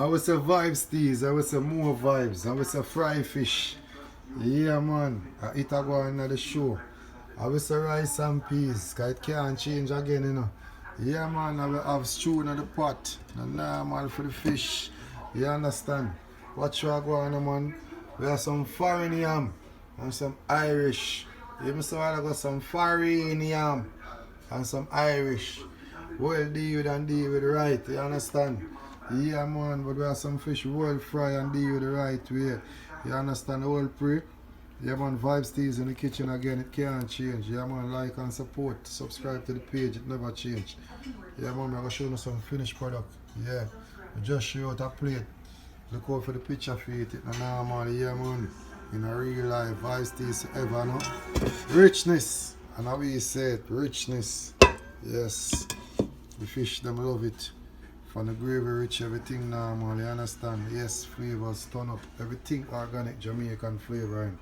I was a vibes teas, I was a more vibes, I was a fry fish. Yeah man, I eat a go on the show. I was a rice and peas, cause it can't change again, you know. Yeah man, I will have stew in the pot. The normal for the fish. You understand? What you go on man? We have some foreign yam and some Irish. You say I got some foreign yam and some Irish. Well deal and deal with the right, you understand? Yeah man, but we have some fish well fry and deal with the right way. You understand the whole pre? Yeah man, vibes teas in the kitchen again, it can't change. Yeah man, like and support, subscribe to the page, it never change. Yeah man, I'm gonna show you some finished product. Yeah, I just show you how to plate. Look out for the picture for it, it's normal, yeah man. In a real life, vibes teas ever, no? Richness, and how we say it, richness. Yes, the fish them love it. From the gravy rich, everything normal, you understand? Yes, flavors turn up, everything organic Jamaican flavoring.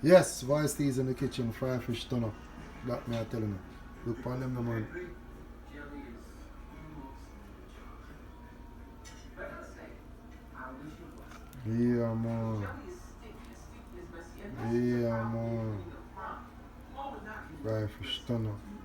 Yes, vice teas in the kitchen, fry fish turn up. That me I telling you. Look upon them no man. Yeah man. Yeah man. Fry fish turn up.